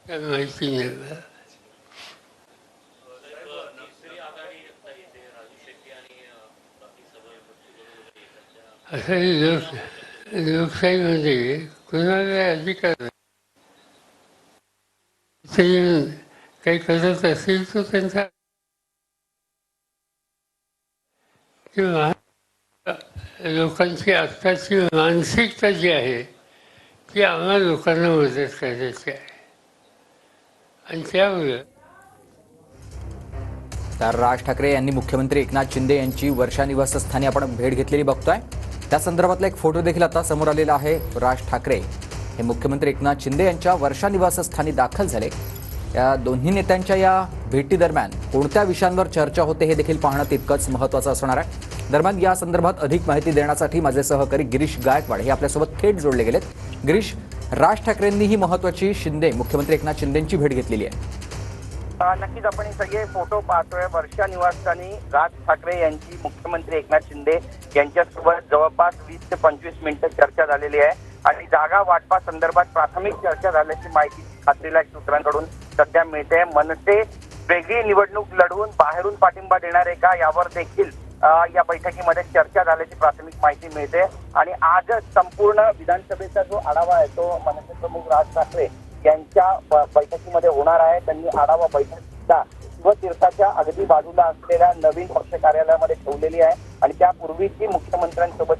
काय माहिती नाही मला. असं लोकशाहीमध्ये कुणाला अधिकार नाही. ते काही करत असेल तर त्यांचा किंवा लोकांची आत्ताची मानसिकता जी आहे ती आम्हा लोकांना मदत करायची आहे आणि त्यामुळे तर राज ठाकरे यांनी मुख्यमंत्री एकनाथ शिंदे यांची वर्षा निवासस्थानी आपण भेट घेतलेली बघतोय. त्या संदर्भातला एक फोटो देखील आता समोर आलेला आहे. राज ठाकरे हे मुख्यमंत्री एकनाथ शिंदे यांच्या वर्षा निवासस्थानी दाखल झाले. या दोन्ही नेत्यांच्या या भेटीदरम्यान कोणत्या विषयांवर चर्चा होते हे देखील पाहणं तितकंच महत्त्वाचं असणार आहे. दरम्यान या संदर्भात अधिक माहिती देण्यासाठी माझे सहकारी गिरीश गायकवाड हे आपल्यासोबत थेट जोडले गेलेत. गिरीश, राज ठाकरेंनी ही महत्त्वाची मुख्यमंत्री एकनाथ शिंदेंची भेट घेतलेली आहे. नक्कीच आपण हे सगळे फोटो पाहतोय. वर्षा निवासस्थानी राज ठाकरे यांची मुख्यमंत्री एकनाथ शिंदे यांच्यासोबत जवळपास 20 ते 25 मिनिटं चर्चा झालेली आहे आणि जागा वाटपा संदर्भात प्राथमिक चर्चा झाल्याची माहिती खात्रीलायक सूत्रांकडून सध्या मिळते. मनसे वेगळी निवडणूक लढवून बाहेरून पाठिंबा देणार आहे का यावर देखील या बैठकीमध्ये चर्चा झाल्याची प्राथमिक माहिती मिळते आणि आजच संपूर्ण विधानसभेचा जो आढावा आहे तो मनसे प्रमुख राज ठाकरे यांच्या बैठकीमध्ये होणार आहे. त्यांनी आढावा बैठक सुद्धा शिवतीर्थाच्या अगदी बाजूला असलेल्या नवीन पक्ष कार्यालयामध्ये ठेवलेली आहे आणि त्यापूर्वीची मुख्यमंत्र्यांसोबत